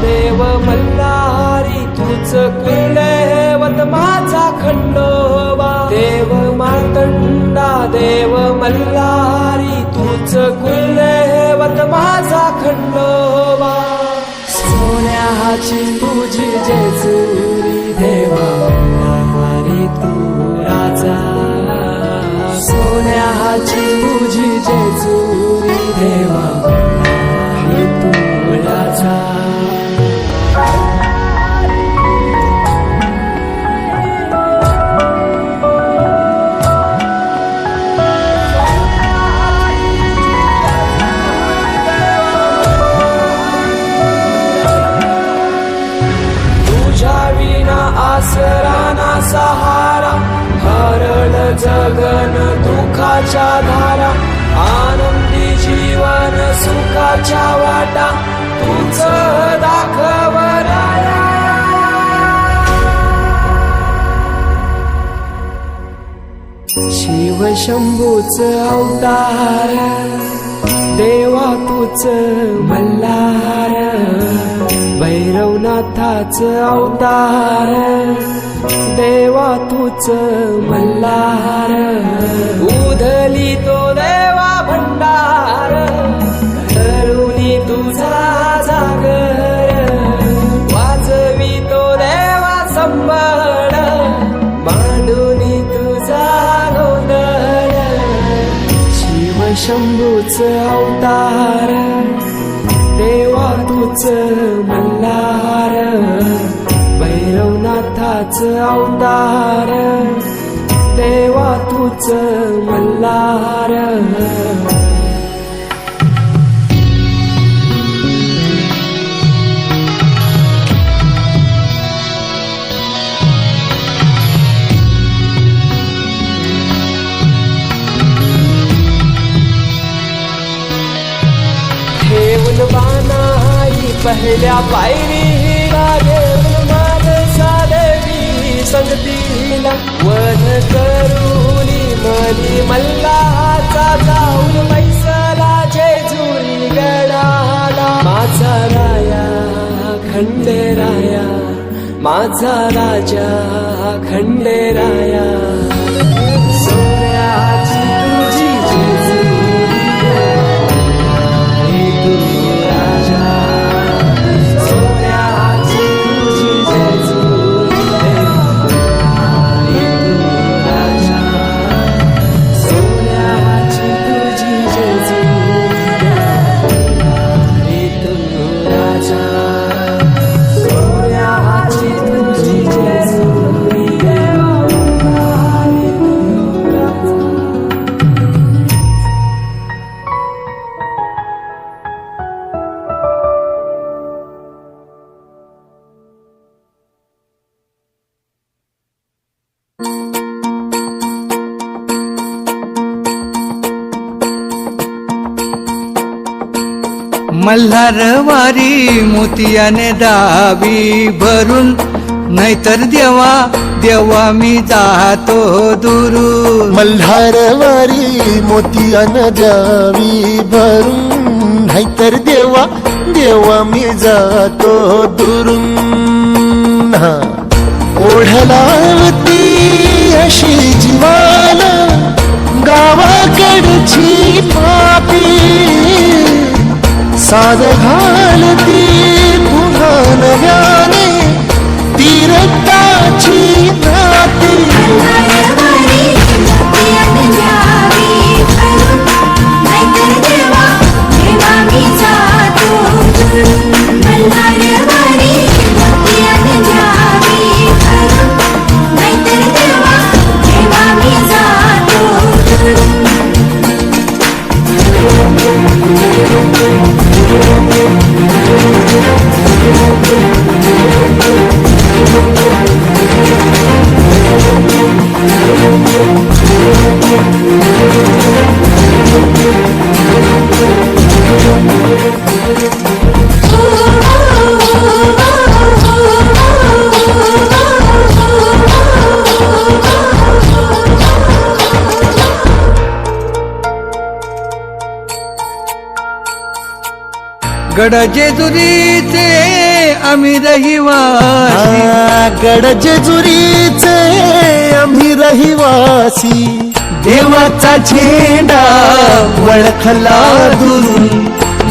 देव मल्हारी तूच कुलदैवत माझा खंडोबा देव मार्तंडा देव मल्हारी तूच कुलदैवत माझा खंडोबा सोन्याची तुझी जेजुरी देवा मल्हारी तू राजा सोन्याची तुझी जेजुरी देवा मल्हारी तू राजा आसराना सहारा हरळ जगन दुःखाच्या धारा आनंदी जीवन सुखाच्या वाटा तूच दाखव राया शिव शंभूच अवतार देवा तूच मल्हार भैरवनाथाच अवतार देवा तूच मल्हार उधली तो देवा भंडार करुणी तुझा जागर वाजवी तो देवा संबळ मांडुनी तुझा गोंधळ शिव शंभूच अवतार देवा तूच मल्हार भैरवनाथाच अवतार देवा तूच मल्हार ठेवून बाणाई पहिल्या पायरीला घेऊन मानसा देवी संगतीला वध करुनी मनी मल्हाचा जाऊन बैसला जेजुरी गडाला माझा राया खंडेराया माझा राजा खंडेराया सोन्याची तुझी जेजुरी मल्हारवारी मोतियाने दावी भरून नाहीतर देवा देवा मी जातो दुरून मल्हारवारी मोतियाने द्यावी भरून नाहीतर देवा देवा मी जातो दुरून ओढलावती अशी जीवाला गावाकडची पापी साध घालती पुन्हा नव्याने ती रक्ताची नाती गड जेजुरीचे आम्ही रहिवासी, गड जेजुरीचे आम्ही रहिवासी, देवाचा झेंडा वळखला दुरून,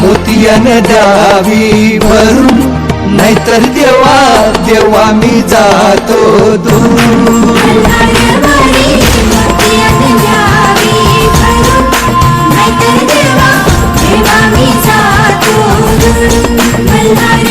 मोतियाने द्यावी भरून, नाहीतर देवा देवा मी जातो दूर. मल्हार